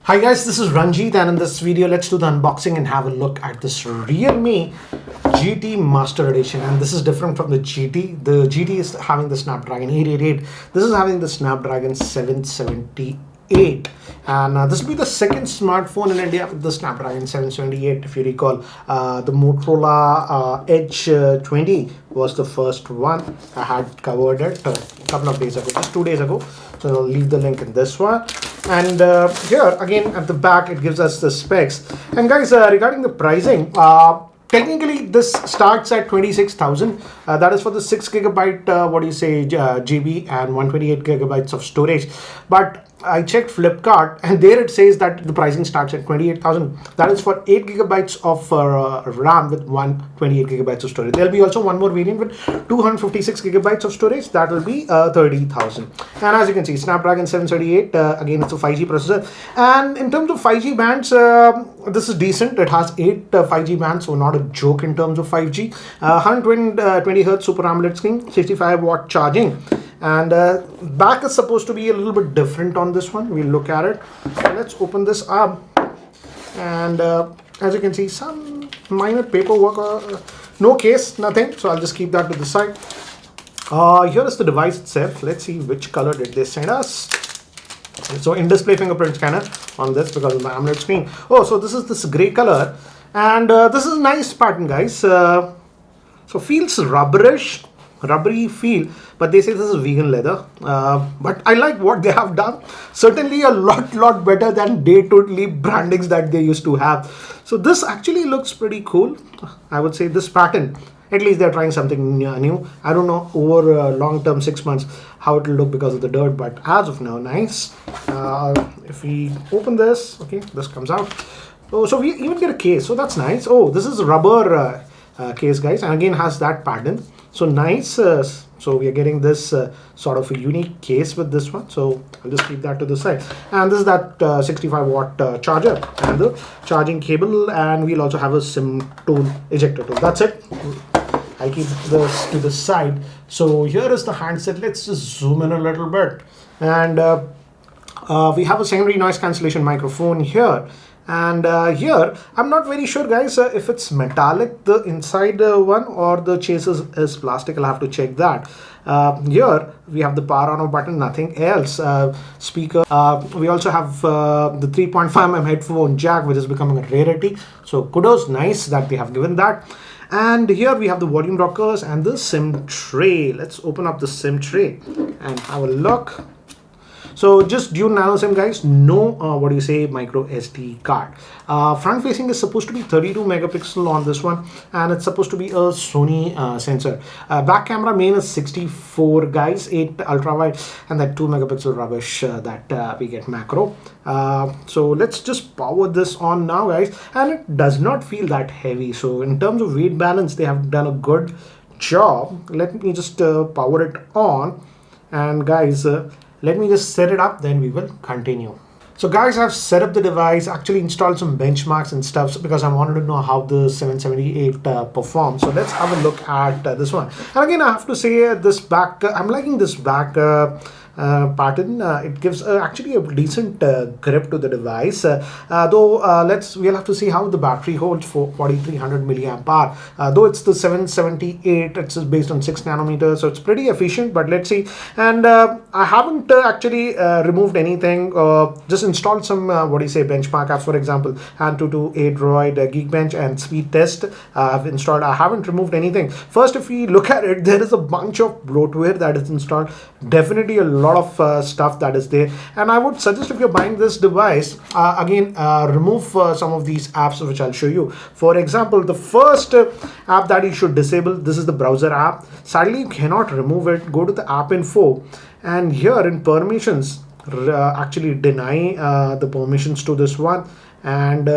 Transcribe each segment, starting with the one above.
Hi guys, this is Ranjit, and in this video let's do the unboxing and have a look at this Realme GT Master Edition. And this is different from the GT. The GT is having the Snapdragon 888. This is having the Snapdragon 778. And this will be the second smartphone in India with the Snapdragon 778. If you recall, the Motorola Edge 20 was the first one. I had covered it a couple of days ago, just 2 days ago. So I'll leave the link in this one. And here again at the back it gives us the specs. And guys, regarding the pricing, technically this starts at 26,000. That is for the 6 GB GB and 128 GB of storage. But I checked Flipkart and there it says that the pricing starts at 28,000. That is for 8 GB of RAM with 128 GB of storage. There will be also one more variant with 256 GB of storage. That will be 30,000. And as you can see, Snapdragon 738, again it's a 5G processor. And in terms of 5G bands, this is decent. It has 8 5G bands, so not a joke in terms of 5G. 120 Hz Super AMOLED screen, 65-watt charging. And back is supposed to be a little bit different on this one. We'll look at it. So let's open this up. And as you can see, some minor paperwork, no case, nothing. So I'll just keep that to the side. Here is the device itself. Let's see which color did they send us. So in-display fingerprint scanner on this because of the AMOLED screen. Oh, so this is this gray color. And this is a nice pattern, guys. So feels rubberish. Rubbery feel, but they say this is vegan leather, but I like what they have done. Certainly a lot better than day-to-day brandings that they used to have. So this actually looks pretty cool. I would say this pattern, at least they're trying something new. I don't know over long term, 6 months, how it will look because of the dirt, but as of now, nice. If we open this, okay, this comes out. Oh, so we even get a case, so that's nice. Oh, this is a rubber case, guys, and again has that pattern. So nice. So we are getting this sort of a unique case with this one. So I'll just keep that to the side. And this is that 65-watt charger and the charging cable. And we'll also have a SIM tool, ejector tool. That's it. I'll keep this to the side. So here is the handset. Let's just zoom in a little bit. And we have a secondary noise cancellation microphone here. And here, I'm not very sure, guys, if it's metallic, the inside one, or the chase is plastic. I'll have to check that. Here, we have the power on off button, nothing else. Speaker. We also have the 3.5mm headphone jack, which is becoming a rarity. So kudos, nice that they have given that. And here we have the volume rockers and the SIM tray. Let's open up the SIM tray and have a look. So just dual nano SIM, guys, no micro SD card. Front facing is supposed to be 32 megapixel on this one, and it's supposed to be a Sony sensor. Back camera main is 64, guys, 8 ultra wide, and that 2 megapixel rubbish that we get macro. So let's just power this on now, guys, and it does not feel that heavy. So in terms of weight balance, they have done a good job. Let me just power it on, and guys, let me just set it up, then we will continue. So guys, I've set up the device, actually installed some benchmarks and stuff because I wanted to know how the 778 performs. So let's have a look at this one. And again, I have to say this back, I'm liking this back pattern. It gives actually a decent grip to the device, though we'll have to see how the battery holds for 4300 milliamp hour. Though it's the 778, it's based on 6 nanometers, so it's pretty efficient, but let's see. And I haven't actually removed anything, just installed some benchmark apps. For example, AnTuTu, Adroid, Geekbench, and Speed Test I've installed. I haven't removed anything. First, if we look at it, there is a bunch of bloatware that is installed. Definitely a lot of stuff that is there, and I would suggest if you're buying this device, remove some of these apps, which I'll show you. For example, the first app that you should disable, this is the browser app. Sadly, you cannot remove it. Go to the app info, and here in permissions, actually deny the permissions to this one, and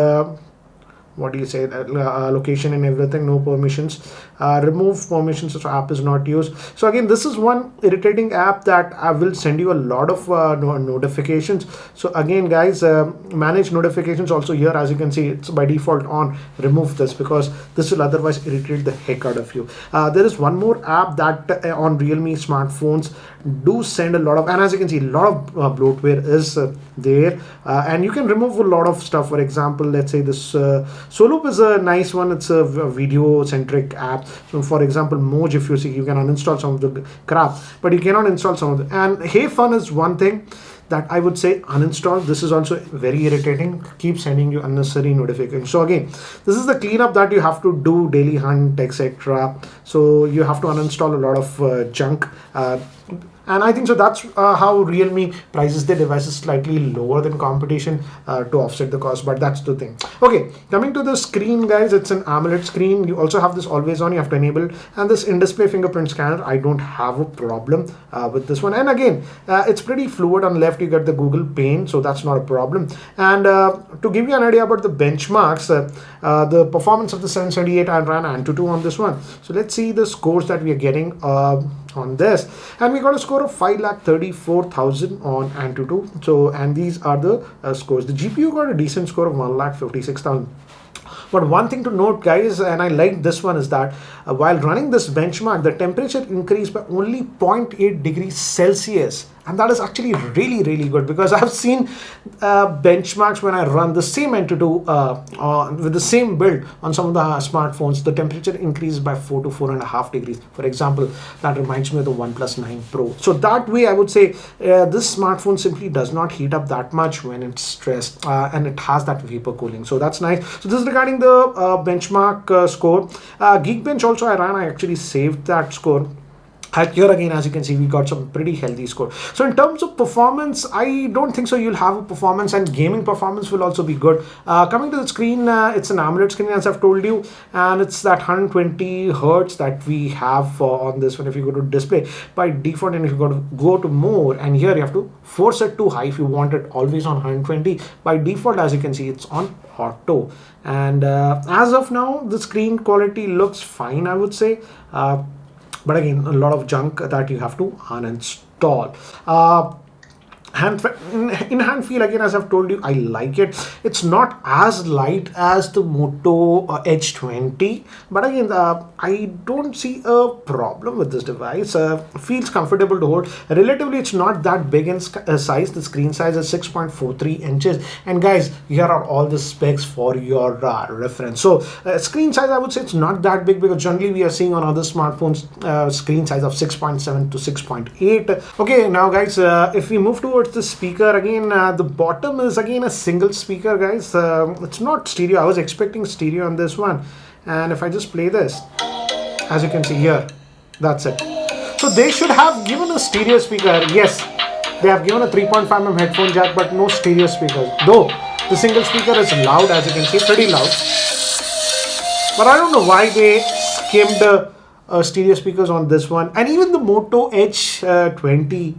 location and everything, no permissions. remove permissions if app is not used. So again, this is one irritating app that I will send you a lot of notifications. So again guys, manage notifications also here. As you can see, it's by default on. Remove this because this will otherwise irritate the heck out of you. There is one more app that on Realme smartphones do send a lot of, and as you can see, a lot of bloatware is there, and you can remove a lot of stuff. For example, let's say this Soloop is a nice one. It's a video centric app. So for example, Moj, if you see, you can uninstall some of the crap, but you cannot install some of the, and Hey Fun is one thing that I would say uninstall. This is also very irritating, keep sending you unnecessary notifications. So again, this is the cleanup that you have to do, daily hunt, etc. So you have to uninstall a lot of junk, and I think so that's how Realme prices their devices slightly lower than competition to offset the cost, but that's the thing. Okay, coming to the screen guys, it's an AMOLED screen. You also have this always on, you have to enable, and this in-display fingerprint scanner, I don't have a problem with this one. And again, it's pretty fluid. On left you get the Google Pane, so that's not a problem. And to give you an idea about the benchmarks, the performance of the 778, I ran Antutu on this one. So let's see the scores that we are getting on this, and we got a score of 5,34,000 on Antutu. So, and these are the scores. The GPU got a decent score of 1,56,000. But one thing to note guys, and I like this one, is that while running this benchmark, the temperature increased by only 0.8 degrees Celsius. And that is actually really good, because I've seen benchmarks when I run the same Antutu with the same build on some of the smartphones, the temperature increases by 4 to 4.5 degrees. For example, that reminds me of the OnePlus 9 Pro. So that way I would say this smartphone simply does not heat up that much when it's stressed, and it has that vapor cooling. So that's nice. So this is regarding the benchmark score. Geekbench also I actually saved that score. Here again, as you can see, we got some pretty healthy score. So in terms of performance, I don't think so you'll have a performance, and gaming performance will also be good. Coming to the screen, it's an AMOLED screen as I've told you, and it's that 120 hertz that we have on this one. If you go to display by default, and if you go to more, and here you have to force it to high if you want it always on 120. By default, as you can see, it's on auto. And as of now, the screen quality looks fine, I would say. But again, a lot of junk that you have to uninstall. In-hand feel, again, as I've told you, I like it. It's not as light as the Moto Edge 20, but again, I don't see a problem with this device. Feels comfortable to hold. Relatively, it's not that big in size. The screen size is 6.43 inches. And guys, here are all the specs for your reference. So screen size, I would say it's not that big, because generally we are seeing on other smartphones screen size of 6.7 to 6.8. Okay, now guys, if we move towards the speaker, again, the bottom is again a single speaker, guys. It's not stereo. I was expecting stereo on this one, and if I just play this, as you can see here, that's it. So they should have given a stereo speaker. Yes, they have given a 3.5mm headphone jack, but no stereo speakers, though the single speaker is loud, as you can see, pretty loud. But I don't know why they skimmed stereo speakers on this one. And even the Moto Edge 20,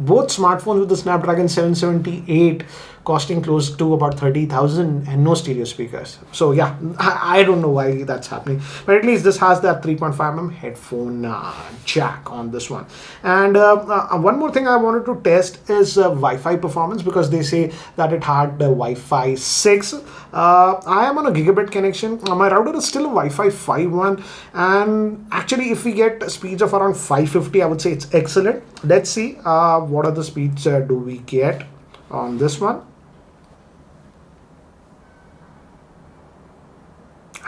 both smartphones with the Snapdragon 778 costing close to about 30,000 and no stereo speakers. So yeah, I don't know why that's happening, but at least this has that 3.5mm headphone jack on this one. And one more thing I wanted to test is Wi-Fi performance, because they say that it had Wi-Fi 6. I am on a gigabit connection. My router is still a Wi-Fi 5 one, and actually if we get speeds of around 550, I would say it's excellent. Let's see what are the speeds do we get on this one.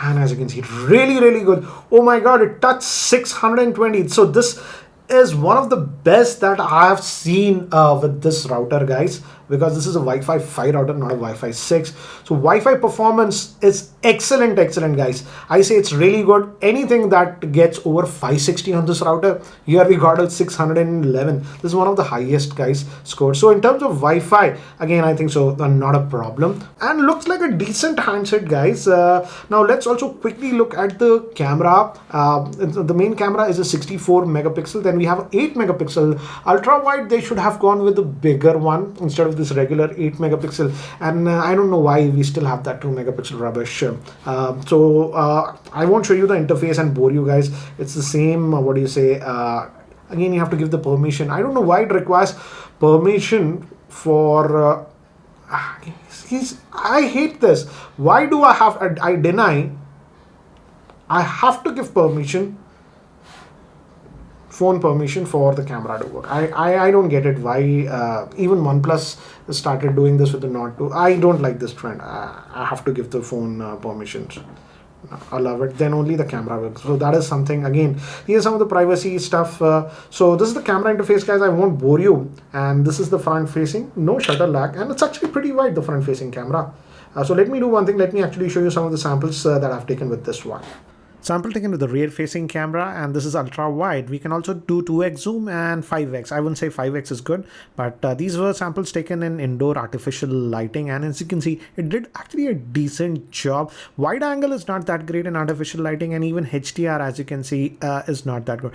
And as you can see, really good. Oh my god, it touched 620. So this is one of the best that I have seen with this router, guys, because this is a Wi-Fi 5 router, not a Wi-Fi 6. So Wi-Fi performance is excellent, guys. I say it's really good. Anything that gets over 560 on this router, here we got a 611. This is one of the highest, guys, scored. So in terms of Wi-Fi, again, I think so, not a problem. And looks like a decent handset, guys. Now let's also quickly look at the camera. The main camera is a 64 megapixel. Then we have an 8 megapixel ultra wide. They should have gone with the bigger one instead of have this regular 8 megapixel, and I don't know why we still have that 2 megapixel rubbish. I won't show you the interface and bore you guys. It's the same, what do you say, again you have to give the permission. I don't know why it requires permission for I hate this. Why do I deny? I have to give permission, phone permission for the camera to work. I don't get it why even OnePlus started doing this with the Nord 2. I don't like this trend. I have to give the phone permissions. Allow it, then only the camera works. So that is something. Again, here's some of the privacy stuff. So this is the camera interface, guys. I won't bore you. And this is the front facing, no shutter lag, and it's actually pretty wide, the front facing camera. So let me do one thing. Let me actually show you some of the samples that I've taken with this one. Sample taken with the rear facing camera, and this is ultra wide. We can also do 2x zoom and 5x. I wouldn't say 5x is good, but these were samples taken in indoor artificial lighting, and as you can see, it did actually a decent job. Wide angle is not that great in artificial lighting, and even HDR, as you can see, is not that good.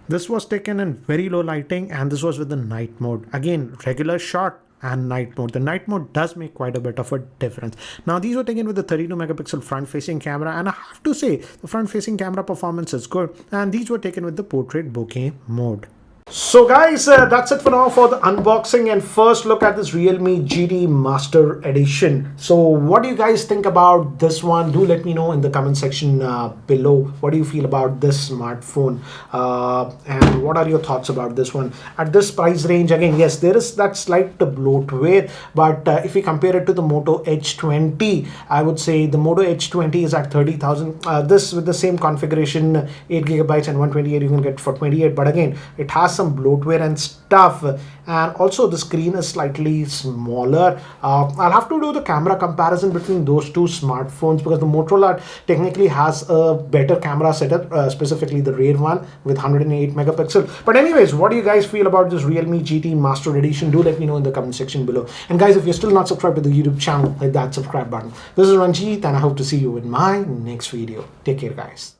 This was taken in very low lighting, and this was with the night mode. Again, regular shot and night mode. The night mode does make quite a bit of a difference. Now these were taken with the 32 megapixel front facing camera, and I have to say the front facing camera performance is good, and these were taken with the portrait bokeh mode. So guys, that's it for now for the unboxing and first look at this Realme GT Master Edition. So what do you guys think about this one? Do let me know in the comment section below. What do you feel about this smartphone? And what are your thoughts about this one? At this price range, again, yes, there is that slight bloatware, but if we compare it to the Moto H20, I would say the Moto H20 is at 30,000. This with the same configuration, 8 gigabytes and 128 you can get for 28, but again, it has some bloatware and stuff, and also the screen is slightly smaller. I'll have to do the camera comparison between those two smartphones because the Motorola technically has a better camera setup, specifically the rear one with 108 megapixel. But anyways, what do you guys feel about this Realme GT Master Edition? Do let me know in the comment section below. And guys, if you're still not subscribed to the YouTube channel, hit that subscribe button. This is Ranjit, and I hope to see you in my next video. Take care, guys.